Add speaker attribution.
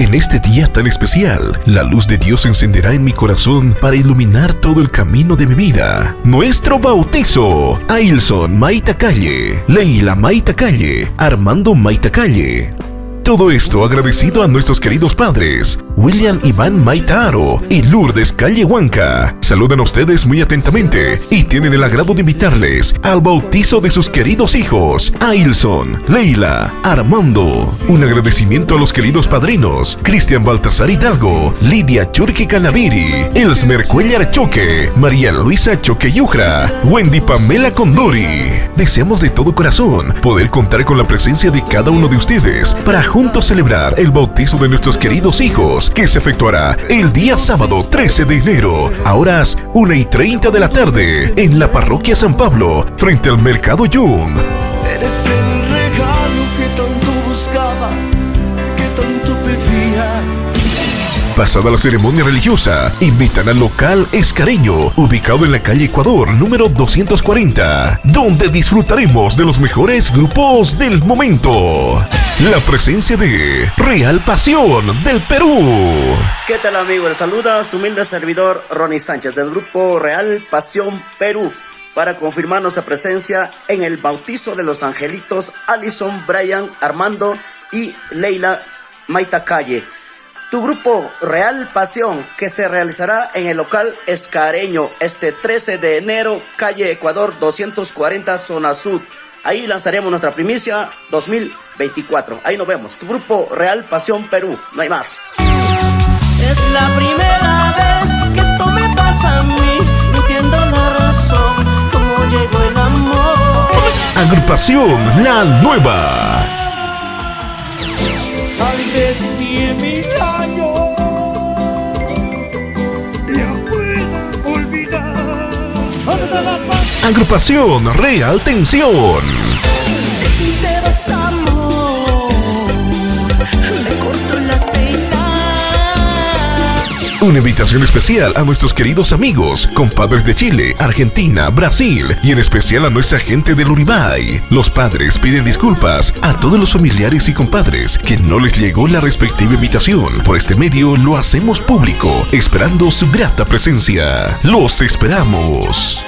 Speaker 1: En este día tan especial, la luz de Dios se encenderá en mi corazón para iluminar todo el camino de mi vida. Nuestro bautizo: Ailson Maita Calle, Leila Maita Calle, Armando Maita Calle. Todo esto agradecido a nuestros queridos padres, William Iván Maita Aro y Lourdes Calle Huanca. Saludan a ustedes muy atentamente y tienen el agrado de invitarles al bautizo de sus queridos hijos, Ailson, Leila, Armando. Un agradecimiento a los queridos padrinos, Cristian Baltasar Hidalgo, Lidia Churqui Canaviri, Elsmer Cuellar Choque, María Luisa Choque Yujra, Wendy Pamela Condori. Deseamos de todo corazón poder contar con la presencia de cada uno de ustedes para juntos celebrar el bautizo de nuestros queridos hijos, que se efectuará el día sábado 13 de enero, a horas 1:30 de la tarde, en la parroquia San Pablo, frente al Mercado Jung.
Speaker 2: Eres el regalo que tanto buscaba, que tanto pedía.
Speaker 1: Pasada la ceremonia religiosa, invitan al local Escareño, ubicado en la calle Ecuador, número 240, donde disfrutaremos de los mejores grupos del momento. La presencia de Real Pasión del Perú.
Speaker 3: ¿Qué tal, amigo? Les saluda su humilde servidor Ronnie Sánchez del grupo Real Pasión Perú, para confirmar nuestra presencia en el bautizo de los angelitos Ailson, Brian, Armando y Leila Maita Calle. Tu grupo Real Pasión, que se realizará en el local Escareño este 13 de enero, calle Ecuador 240, zona sur. Ahí lanzaremos nuestra primicia 2024. Ahí nos vemos. Tu grupo Real Pasión Perú. No hay más.
Speaker 4: Es la primera vez que esto me pasa a mí. No entiendo la razón, cómo llegó el amor.
Speaker 1: Agrupación La Nueva.
Speaker 2: Ay, de ti en mi año, no puedo olvidar.
Speaker 1: Agrupación Real Tensión.
Speaker 4: Si te vas, amor, me corto las venas.
Speaker 1: Una invitación especial a nuestros queridos amigos, compadres de Chile, Argentina, Brasil y en especial a nuestra gente del Uribay. Los padres piden disculpas a todos los familiares y compadres que no les llegó la respectiva invitación. Por este medio lo hacemos público, esperando su grata presencia. ¡Los esperamos!